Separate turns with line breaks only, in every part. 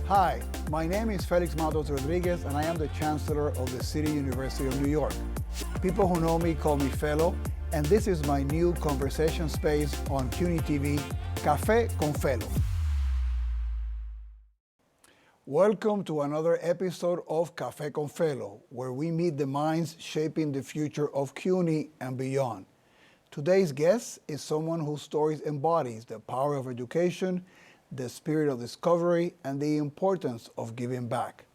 Hi, my name is Felix Matos Rodríguez, and I am the Chancellor of the City University of New York. People who know me call me Felo, and this is my new conversation space on CUNY TV, Café Con Felo. Welcome to another episode of Café Con Felo, where we meet the minds shaping the future of CUNY and beyond. Today's guest is someone whose stories embodies the power of education, the spirit of discovery, and the importance of giving back.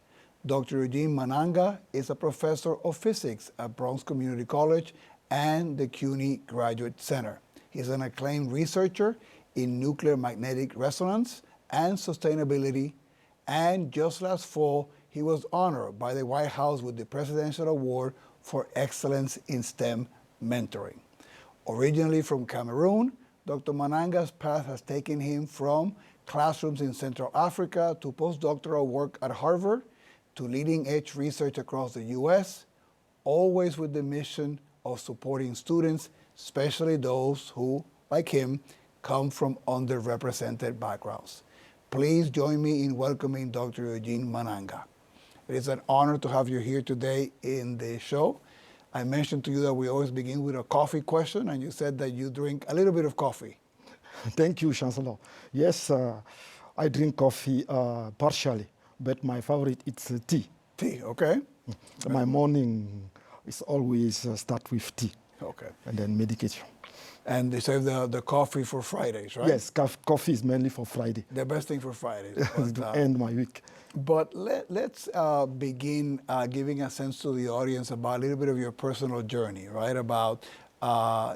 Dr. Eugene Mananga is a professor of physics at Bronx Community College and the CUNY Graduate Center. He's an acclaimed researcher in nuclear magnetic resonance and sustainability, and just last fall, he was honored by the White House with the Presidential Award for Excellence in STEM Mentoring. Originally from Cameroon, Dr. Mananga's path has taken him from classrooms in Central Africa to postdoctoral work at Harvard to leading-edge research across the U.S., always with the mission of supporting students, especially those who, like him, come from underrepresented backgrounds. Please join me in welcoming Dr. Eugene Mananga. It is an honor to have you here today in the show. I mentioned to you that we always begin with a coffee question, and you said that you drink a little bit of coffee.
Thank you, Chancellor. Yes, I drink coffee partially, but my favorite is tea.
Tea, okay.
My morning is always start with tea.
Okay.
And then medication.
And they save the coffee for Fridays, right?
Yes, coffee is mainly for Friday.
The best thing for Fridays.
To end my week.
But let's begin giving a sense to the audience about a little bit of your personal journey, right? About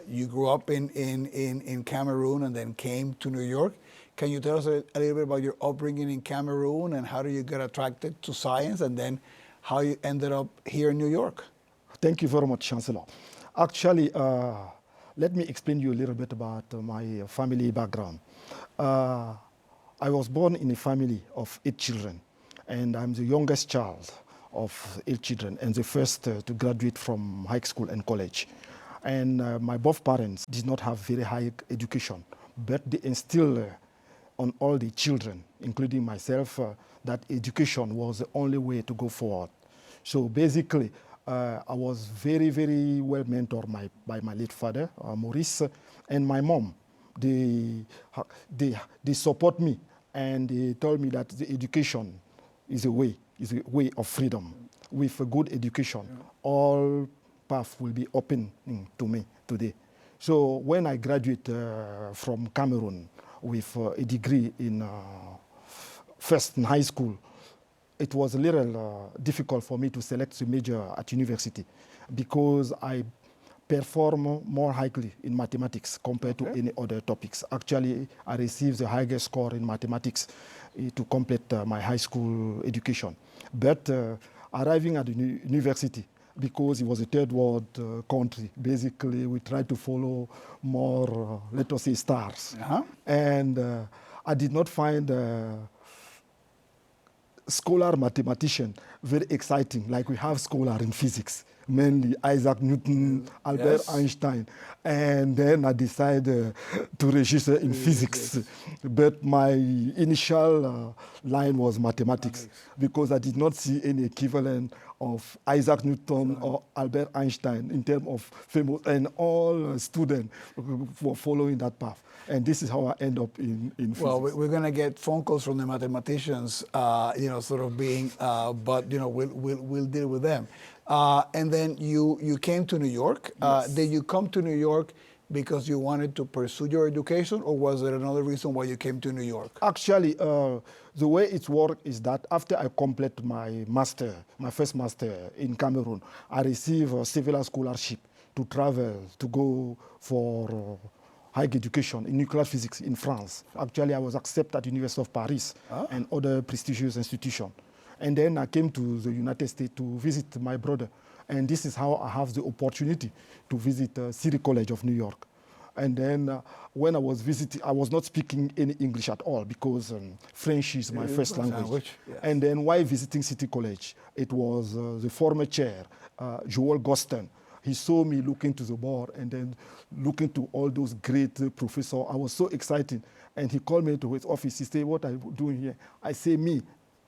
you grew up in Cameroon and then came to New York. Can you tell us a little bit about your upbringing in Cameroon and how do you get attracted to science and then how you ended up here in New York?
Thank you very much, Chancellor. Actually, let me explain you a little bit about my family background. I was born in a family of 8 children, and I'm the youngest child of 8 children and the first to graduate from high school and college. And my both parents did not have very high education, but they instilled on all the children, including myself, that education was the only way to go forward. So basically, I was very, very well mentored by my late father, Maurice, and my mom. They support me, and they told me that the education is a way of freedom. With a good education, all paths will be open to me today. So when I graduated from Cameroon with a degree in first in high school, it was a little difficult for me to select a major at university because I perform more highly in mathematics compared to any other topics. Actually, I received the highest score in mathematics to complete my high school education. But arriving at the university, because it was a third world country, basically we tried to follow more, let us say, stars. And I did not find scholar mathematician very exciting, like we have scholar in physics, mainly Isaac Newton, Albert Einstein. And then I decided to register in physics. But my initial line was mathematics, because I did not see any equivalent of Isaac Newton or Albert Einstein in terms of famous, and all students were following that path. And this is how I end up in physics.
Well, we're going to get phone calls from the mathematicians, sort of being, but we'll deal with them. And then you came to New York.
Yes.
Did you come to New York because you wanted to pursue your education, or was there another reason why you came to New York?
Actually, the way it worked is that after I complete my first master in Cameroon, I received a civil scholarship to travel, to go for higher education in nuclear physics in France. Actually, I was accepted at the University of Paris and other prestigious institutions. And then I came to the United States to visit my brother. And this is how I have the opportunity to visit City College of New York. And then when I was visiting, I was not speaking any English at all because French is my first language. Yes. And then while visiting City College, it was the former chair, Joel Gostin. He saw me looking to the board and then looking to all those great professors. I was so excited. And he called me to his office. He said, "What are you doing here?" I say, "Me,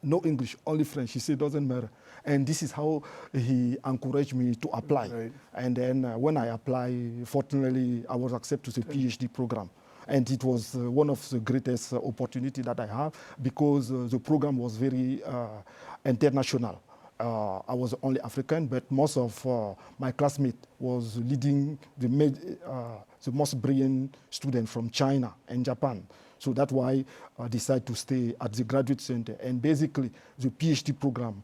no English, only French. He said, doesn't matter. And this is how he encouraged me to apply.
Right.
And then when I applied, fortunately, I was accepted to the PhD program. And it was one of the greatest opportunity that I have because the program was very international. I was only African, but most of my classmates was leading the most brilliant student from China and Japan. So that's why I decided to stay at the Graduate Center. And basically, the PhD program,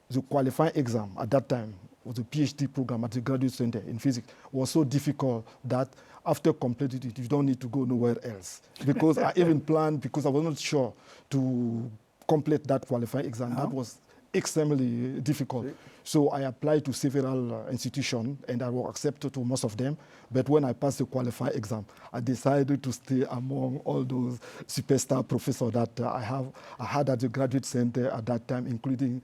the qualifying exam at that time, was the PhD program at the Graduate Center in physics, was so difficult that after completing it, you don't need to go nowhere else. Because I even planned, because I was not sure to complete that qualifying exam. That was extremely difficult. So I applied to several institutions and I was accepted to most of them. But when I passed the qualifying exam, I decided to stay among all those superstar professors that I had at the Graduate Center at that time, including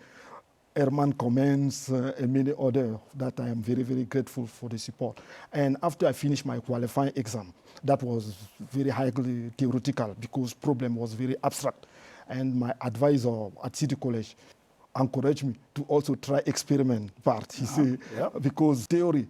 Herman Comments and many others that I am very, very grateful for the support. And after I finished my qualifying exam, that was very highly theoretical because problem was very abstract. And my advisor at City College encouraged me to also try experiment part. He said, because theory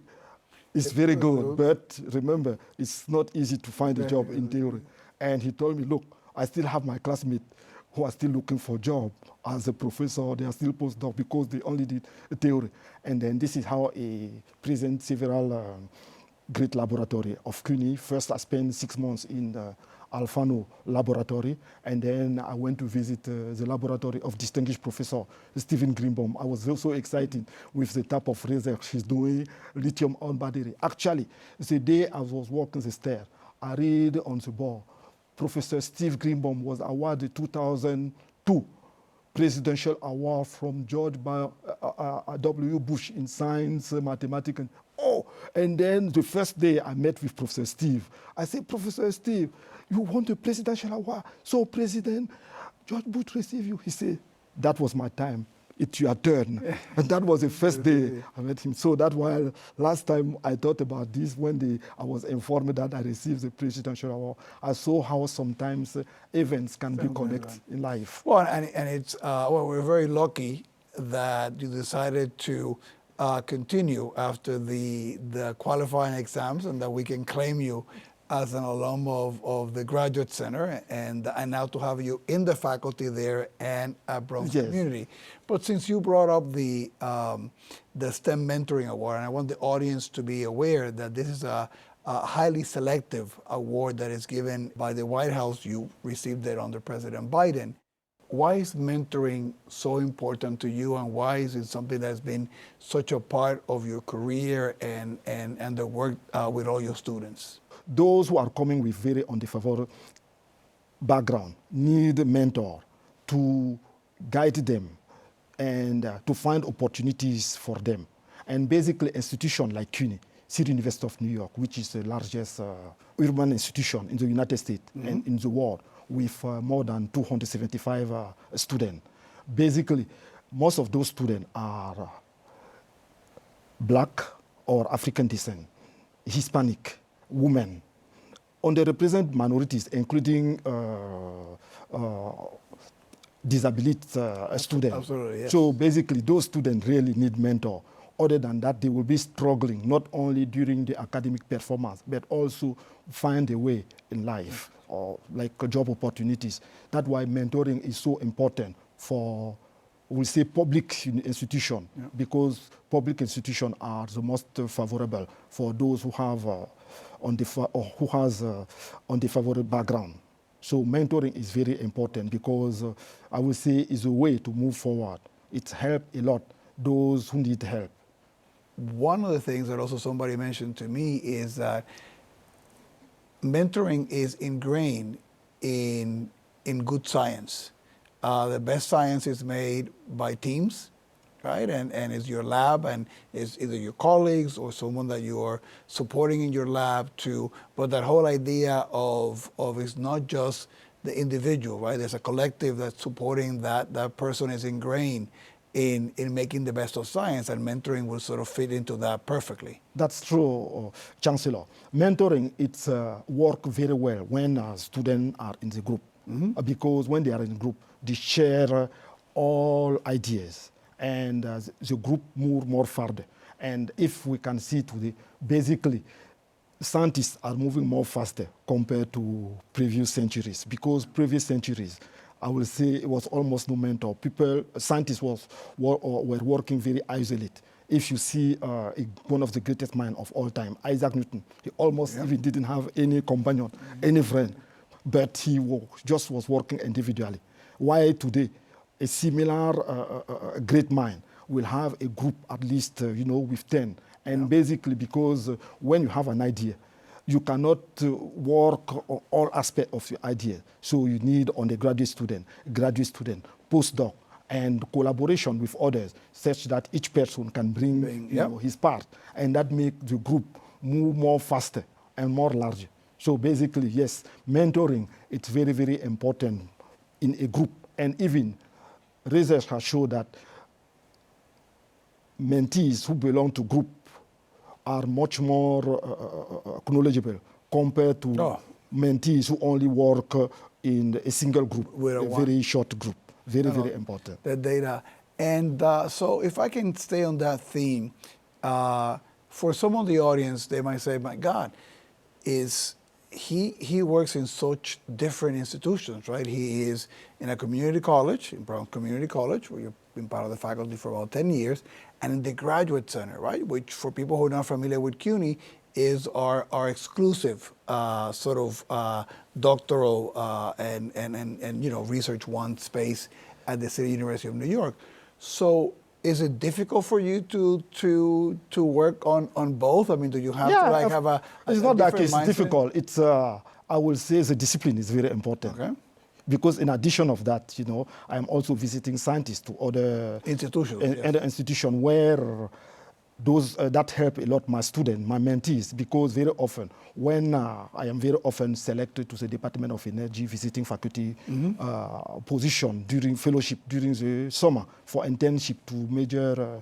is very good, but remember, it's not easy to find a job in theory. And he told me, look, I still have my classmates who are still looking for a job as a professor. They are still postdoc because they only did theory. And then this is how I present several great laboratory of CUNY. First, I spent 6 months in the Alfano laboratory, and then I went to visit the laboratory of distinguished professor Stephen Greenbaum. I was also excited with the type of research he's doing, lithium-ion battery. Actually, the day I was walking the stair, I read on the board, Professor Steve Greenbaum was awarded 2002 Presidential Award from George W. Bush in Science, Mathematics. And then the first day I met with Professor Steve, I said, Professor Steve, you won the Presidential Award, so President George Bush received you. He said, that was my time. It's your turn. And that was the first day I met him. So that's why last time I thought about this when I was informed that I received the Presidential Award. I saw how sometimes events can be connected in life.
Well, and it's, well, we're very lucky that you decided to continue after the qualifying exams and that we can claim you as an alum of the Graduate Center and now to have you in the faculty there and at Bronx Community. But since you brought up the STEM Mentoring Award, and I want the audience to be aware that this is a highly selective award that is given by the White House. You received it under President Biden. Why is mentoring so important to you, and why is it something that's been such a part of your career and the work with all your students?
Those who are coming with very underfavored background need a mentor to guide them and to find opportunities for them. And basically, institutions like CUNY, City University of New York, which is the largest urban institution in the United States and in the world, with more than 275 students. Basically, most of those students are Black or African descent, Hispanic, women, underrepresented minorities, including disability students.
Absolutely, yes.
So basically, those students really need mentor. Other than that, they will be struggling, not only during the academic performance, but also find a way in life, or like job opportunities. That's why mentoring is so important for, we say, public institutions, because public institutions are the most favorable for those who have unfavorable background. So mentoring is very important because I would say is a way to move forward. It helps a lot those who need help.
One of the things that also somebody mentioned to me is that mentoring is ingrained in good science. The best science is made by teams, right? And it's your lab, and it's either your colleagues or someone that you are supporting in your lab too. But that whole idea of it's not just the individual, right? There's a collective that's supporting that person is ingrained in making the best of science, and mentoring will sort of fit into that perfectly.
That's true, Chancellor. Mentoring, it's work very well when students are in the group, because when they are in the group, they share all ideas, and the group move more further. And if we can see today, basically, scientists are moving more faster compared to previous centuries, because previous centuries, I will say, it was almost no mentor. Scientists were working very isolated. If you see one of the greatest minds of all time, Isaac Newton, he almost even didn't have any companion, any friend, but he just was working individually. Why today, a similar great mind will have a group at least, with 10. And basically, because when you have an idea, you cannot work on all aspects of your idea. So you need undergraduate student, graduate student, postdoc, and collaboration with others, such that each person can bring his part. And that makes the group move more faster and more larger. So basically, yes, mentoring, it's very, very important in a group. And even research has shown that mentees who belong to group are much more knowledgeable compared to mentees who only work in a single group, very short group. Very, very important.
The data. And so if I can stay on that theme, for some of the audience, they might say, my God, he works in such different institutions, right? He is in a community college, in Bronx Community College, where you've been part of the faculty for about 10 years, and in the Graduate Center, right? Which, for people who are not familiar with CUNY, is our exclusive doctoral and research one space at the City University of New York. So is it difficult for you to work on both? I mean, do you have to have a
it's not that it's mindset? Difficult. It's I will say the discipline is very important.
Okay.
Because in addition of that, I am also visiting scientists to other institutions where those that help a lot my students, my mentees, because very often when I am very often selected to the Department of Energy visiting faculty position during fellowship during the summer for internship to major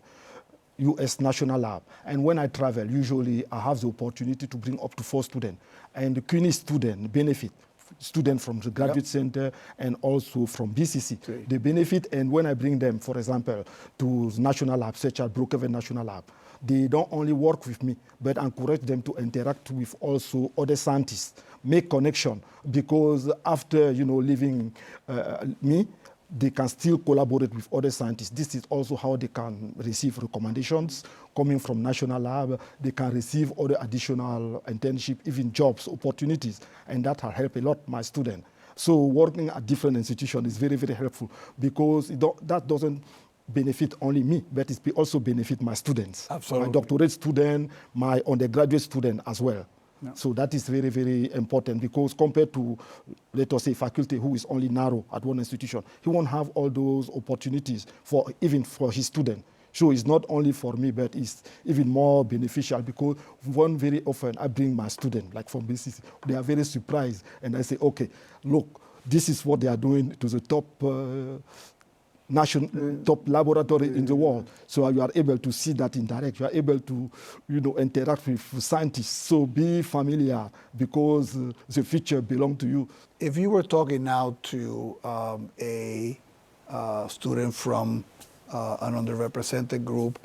U.S. national lab. And when I travel, usually I have the opportunity to bring up to 4 students. And the CUNY student benefit. Students from the Graduate Center and also from BCC. Okay. They benefit, and when I bring them, for example, to the national lab, such as Brookhaven National Lab, they don't only work with me, but encourage them to interact with also other scientists, make connection, because after, leaving me, they can still collaborate with other scientists. This is also how they can receive recommendations coming from national lab. They can receive other additional internship, even jobs, opportunities, and that will help a lot my students. So working at different institutions is very, very helpful, because that doesn't benefit only me, but it also benefit my students.
Absolutely.
My doctorate student, my undergraduate student as well.
Yeah.
So that is very, very important, because compared to, let us say, faculty who is only narrow at one institution, he won't have all those opportunities even for his student. So it's not only for me, but it's even more beneficial, because very often I bring my student, like from BCC, they are very surprised, and I say, okay, look, this is what they are doing to the top top laboratory in the world. So you are able to see that in direct. You are able to, interact with scientists. So be familiar, because the future belongs to you.
If you were talking now to a student from an underrepresented group,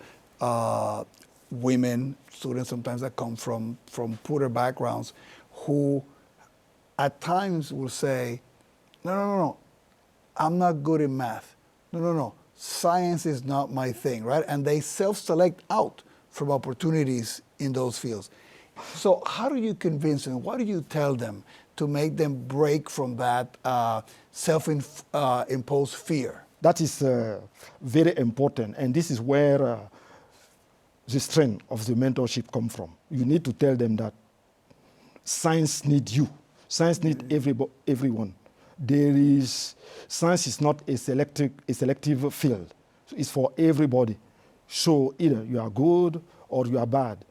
women, students sometimes that come from poorer backgrounds, who at times will say, no, I'm not good in math. No, science is not my thing, right? And they self-select out from opportunities in those fields. So how do you convince them? What do you tell them to make them break from that self-imposed fear?
That is very important, and this is where the strength of the mentorship comes from. You need to tell them that science needs you. Science needs everyone. Science is not a selective field. It's for everybody. So either you are good or you are bad.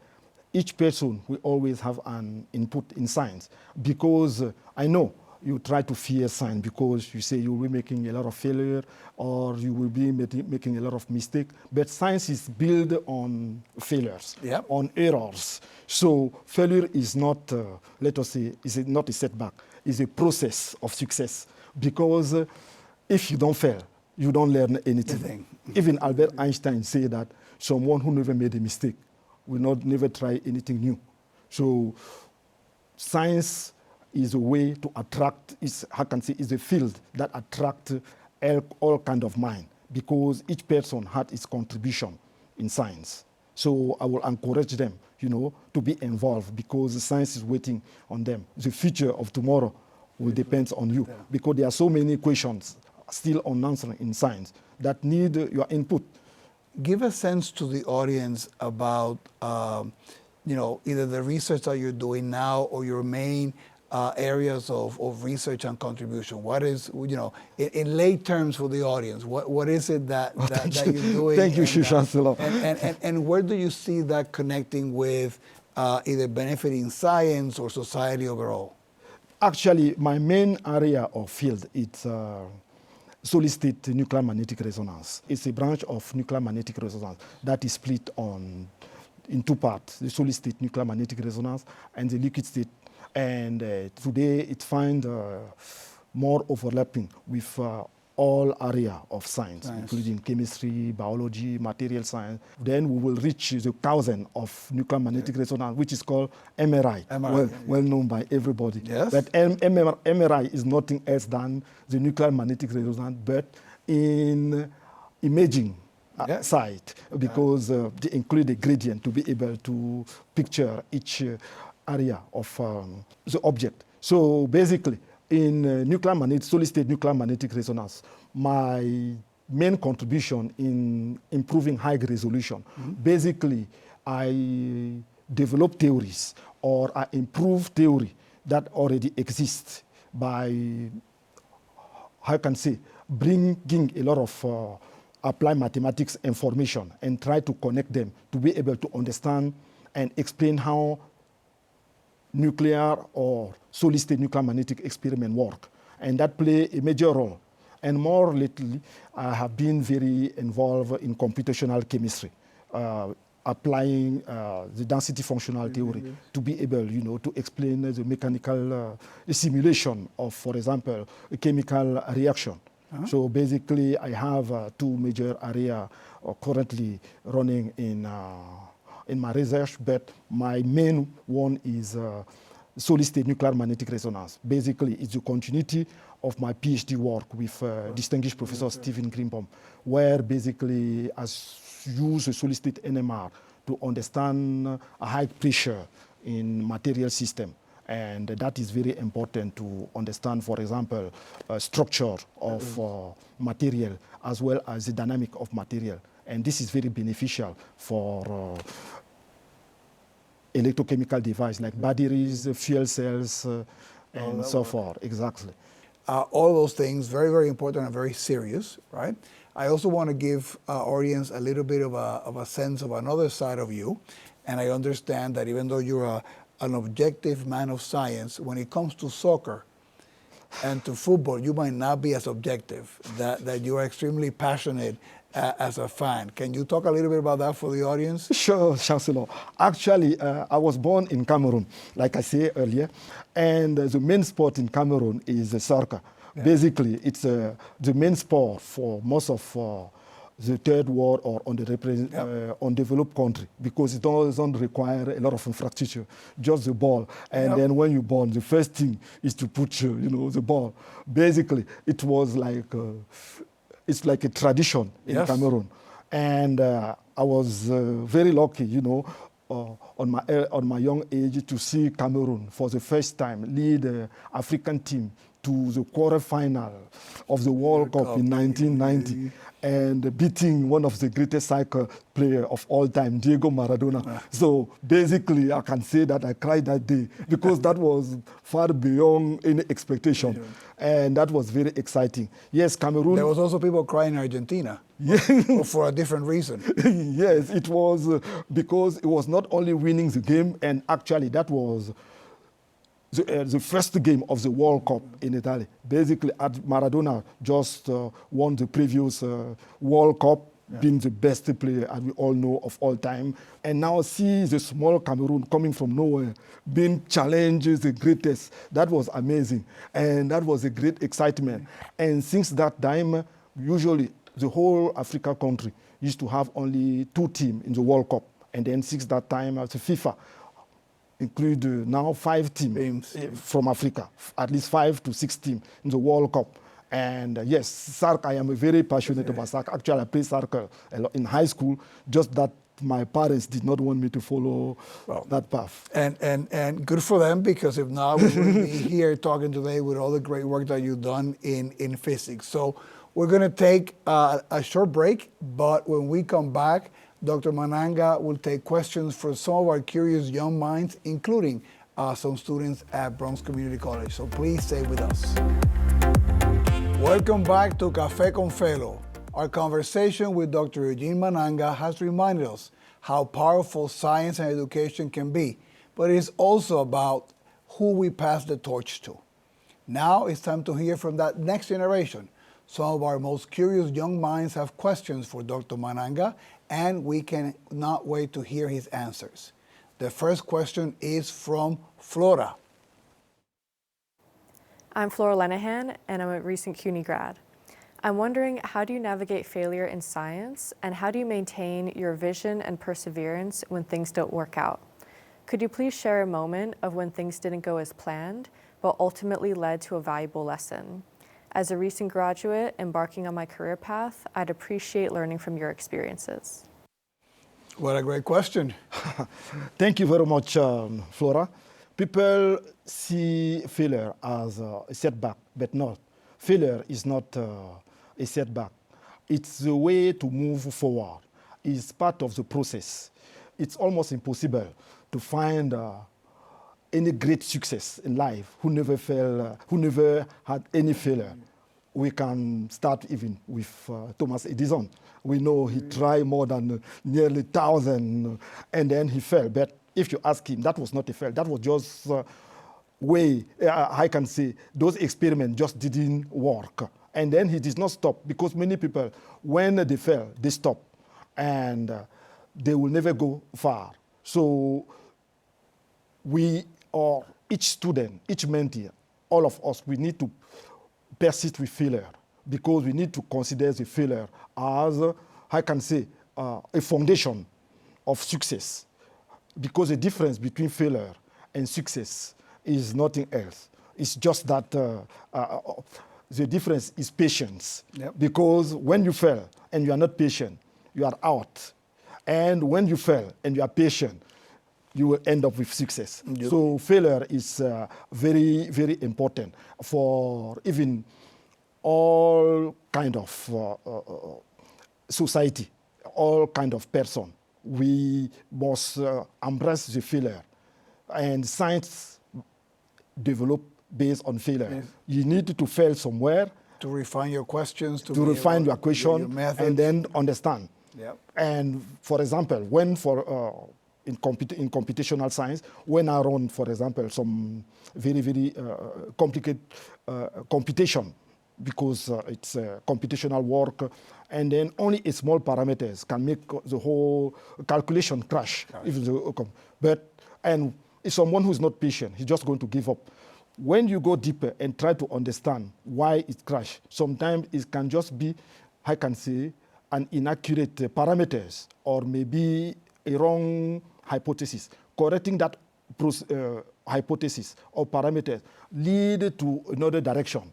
Each person will always have an input in science, because I know you try to fear science because you say you will be making a lot of failure or you will be making a lot of mistakes. But science is built on failures, on errors. So failure is not, let us say, is not a setback. It's a process of success. Because if you don't fail, you don't learn anything. Even Albert Einstein said that someone who never made a mistake will never try anything new. So science is a way to attract, is a field that attracts all kind of mind, because each person had its contribution in science. So I will encourage them, to be involved, because science is waiting on them. The future of tomorrow will depend on you, because there are so many questions still unanswered in science that need your input.
Give a sense to the audience about, either the research that you're doing now or your main areas of research and contribution. What is, in lay terms for the audience, what is it that you're doing?
Thank you, Chancellor.
And where do you see that connecting with either benefiting science or society overall?
Actually, my main area of field is solid-state nuclear magnetic resonance. It's a branch of nuclear magnetic resonance that is split in two parts, the solid-state nuclear magnetic resonance and the liquid state. And today it finds more overlapping with all area of science, including chemistry, biology, material science. Then we will reach the 1,000 of nuclear magnetic resonance, which is called MRI, well known by everybody.
Yes.
But MRI is nothing else than the nuclear magnetic resonance, but in imaging side, because they include a gradient to be able to picture each area of the object. So basically, in solid-state nuclear magnetic resonance, my main contribution in improving high resolution, basically, I develop theories or I improve theory that already exists by, bringing a lot of applied mathematics information and try to connect them to be able to understand and explain how nuclear or solid-state nuclear magnetic experiment work. And that play a major role. And more lately, I have been very involved in computational chemistry, applying the density functional theory to be able, to explain the mechanical simulation of, for example, a chemical reaction. So basically, I have two major areas currently running in my research, but my main one is solid-state nuclear magnetic resonance. Basically, it's the continuity of my PhD work with distinguished Professor Stephen Greenbaum, where basically I use a solid-state NMR to understand a high pressure in material system. And that is very important to understand, for example, structure of material as well as the dynamic of material. And this is very beneficial for electrochemical devices like batteries, fuel cells, and so forth. Exactly.
All those things, very, very important and very serious, right? I also want to give our audience a little bit of a sense of another side of you. And I understand that even though you're an objective man of science, when it comes to soccer and to football, you might not be as objective, that you are extremely passionate as a fan. Can you talk a little bit about that for the audience?
Sure, Chancellor. Actually, I was born in Cameroon, like I said earlier, and the main sport in Cameroon is soccer. Yeah. Basically, it's the main sport for most of the third world or undeveloped country, because it doesn't require a lot of infrastructure, just the ball. And then when you're born, the first thing is to put, the ball. Basically, it was like it's like a tradition in Cameroon. And I was very lucky, on my young age to see Cameroon for the first time lead the African team to the quarterfinal of the World Cup in 1990 and beating one of the greatest soccer players of all time, Diego Maradona. So basically, I can say that I cried that day because that was far beyond any expectation. And that was very exciting. Yes, Cameroon.
There was also people crying in Argentina. For a different reason.
Yes, it was because it was not only winning the game, and actually that was the first game of the World Cup in Italy. Basically, Maradona just won the previous World Cup, being the best player, as we all know, of all time. And now see the small Cameroon coming from nowhere, being challenged the greatest. That was amazing. And that was a great excitement. And since that time, usually the whole Africa country used to have only 2 teams in the World Cup. And then since that time, the FIFA include now 5 teams from Africa, at least 5 to 6 teams in the World Cup. And yes, soccer, I am very passionate about soccer. Actually, I played soccer a lot in high school, just that my parents did not want me to follow that path.
And good for them, because if not, we wouldn't be here talking today with all the great work that you've done in physics. So we're going to take a short break, but when we come back, Dr. Mananga will take questions from some of our curious young minds, including some students at Bronx Community College. So please stay with us. Welcome back to Café Con Felo. Our conversation with Dr. Eugene Mananga has reminded us how powerful science and education can be, but it is also about who we pass the torch to. Now it's time to hear from that next generation. Some of our most curious young minds have questions for Dr. Mananga, and we cannot wait to hear his answers. The first question is from Flora.
I'm Flora Lenahan, and I'm a recent CUNY grad. I'm wondering, how do you navigate failure in science, and how do you maintain your vision and perseverance when things don't work out? Could you please share a moment of when things didn't go as planned, but ultimately led to a valuable lesson? As a recent graduate embarking on my career path, I'd appreciate learning from your experiences.
What a great question.
Thank you very much, Flora. People see failure as a setback, but no, failure is not a setback. It's the way to move forward. It's part of the process. It's almost impossible to find any great success in life who never failed, who never had any failure. We can start even with Thomas Edison. We know he tried more than nearly 1,000, and then he failed. But if you ask him, that was not a fail. That was just way, I can say, those experiments just didn't work. And then he did not stop, because many people, when they fail, they stop. And they will never go far. So we are, each student, each mentee, all of us, we need to persist with failure, because we need to consider the failure as, I can say, a foundation of success. Because the difference between failure and success is nothing else. It's just that the difference is patience. Yep. Because when you fail and you are not patient, you are out. And when you fail and you are patient, you will end up with success. Yep. So failure is very, very important for even all kind of society, all kind of person. We must embrace the failure. And science develop based on failure. Yes. You need to fail somewhere.
To refine your questions.
To refine your question, and then understand.
Yep.
And for example, when in computational science, when I run, for example, some very, very complicated computation, because it's computational work, and then only a small parameters can make the whole calculation crash. And if someone who's not patient, he's just going to give up. When you go deeper and try to understand why it crashed, sometimes it can just be, I can say, an inaccurate parameters, or maybe a wrong hypothesis. Correcting that hypothesis or parameters lead to another direction.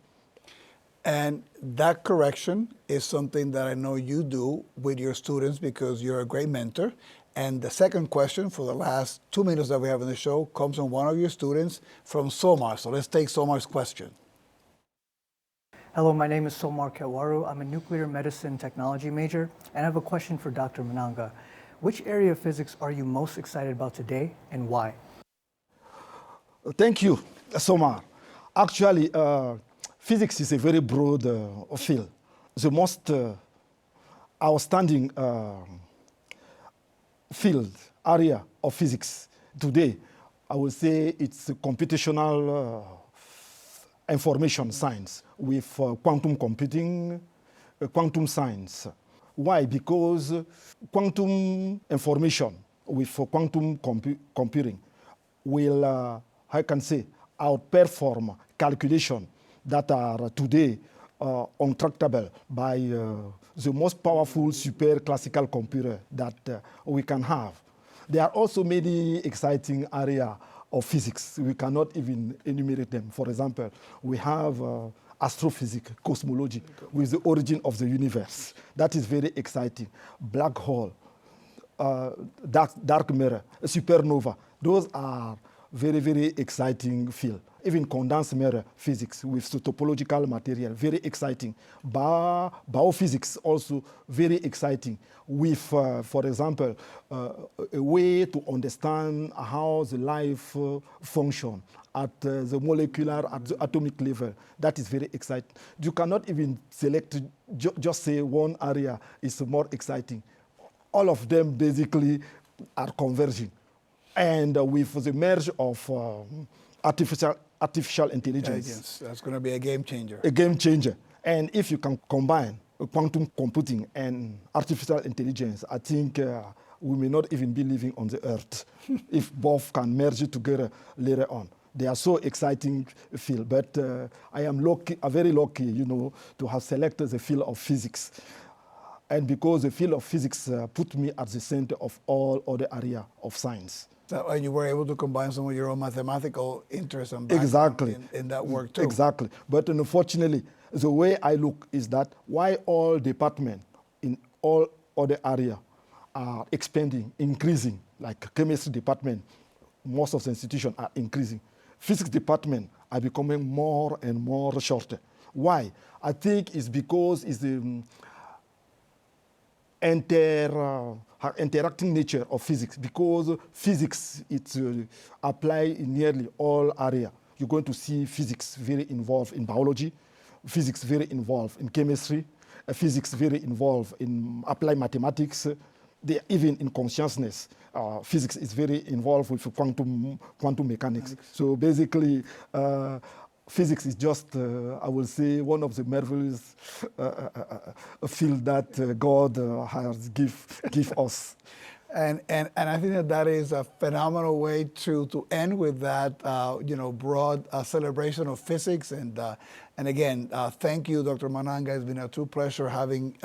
And that correction is something that I know you do with your students, because you're a great mentor. And the second question for the last 2 minutes that we have in the show comes from one of your students, from Somar. So let's take Somar's question.
Hello, my name is Somar Kewaru. I'm a nuclear medicine technology major, and I have a question for Dr. Mananga. Which area of physics are you most excited about today, and why?
Thank you, Somar. Actually, physics is a very broad field. The most outstanding field, area of physics today, I would say it's computational information science with quantum computing, quantum science. Why? Because quantum information with quantum computing will, I can say, outperform calculation that are today untractable by the most powerful super classical computer that we can have. There are also many exciting areas of physics. We cannot even enumerate them. For example, we have astrophysics, cosmology, with the origin of the universe. That is very exciting. Black hole, dark matter, supernova. Those are very, very exciting field. Even condensed matter physics with the topological material, very exciting. Biophysics also very exciting with, for example, a way to understand how the life function at the molecular, at the atomic level. That is very exciting. You cannot even select, just say one area is more exciting. All of them basically are converging. And with the merge of artificial intelligence.
That's going to be a game changer.
A game changer. And if you can combine quantum computing and artificial intelligence, I think we may not even be living on the earth if both can merge together later on. They are so exciting field, but I am very lucky, to have selected the field of physics. And because the field of physics put me at the center of all other areas of science.
So, and you were able to combine some of your own mathematical interests and background in that work too.
Exactly. But unfortunately, the way I look is that why all departments in all other areas are expanding, increasing, like chemistry department, most of the institutions are increasing. Physics department are becoming more and more shorter. Why? I think it's because it's the interacting nature of physics, because physics it's applied in nearly all areas. You're going to see physics very involved in biology, physics very involved in chemistry, physics very involved in applied mathematics, even in consciousness. Physics is very involved with quantum mechanics. So basically, physics is just, I will say, one of the marvelous field that God has give us.
And I think that is a phenomenal way to end with that, broad celebration of physics. And again, thank you, Dr. Mananga. It's been a true pleasure having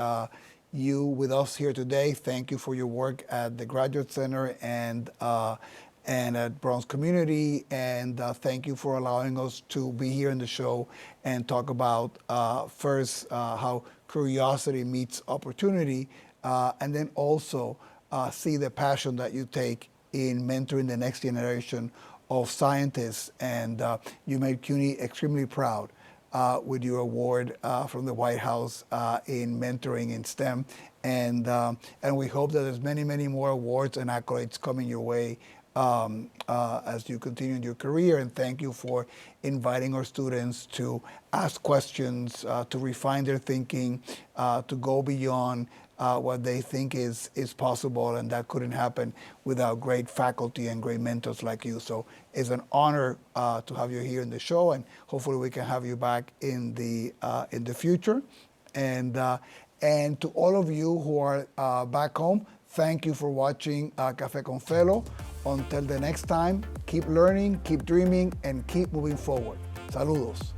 you with us here today. Thank you for your work at the Graduate Center and at Bronx Community, and thank you for allowing us to be here in the show and talk about first how curiosity meets opportunity, and then also see the passion that you take in mentoring the next generation of scientists. And you made CUNY extremely proud with your award from the White House in mentoring in STEM, and we hope that there's many, many more awards and accolades coming your way as you continue in your career. And thank you for inviting our students to ask questions, to refine their thinking, to go beyond what they think is possible, and that couldn't happen without great faculty and great mentors like you. So it's an honor to have you here in the show, and hopefully we can have you back in the future. And to all of you who are back home, thank you for watching Café Con Felo. Until the next time, keep learning, keep dreaming, and keep moving forward. Saludos.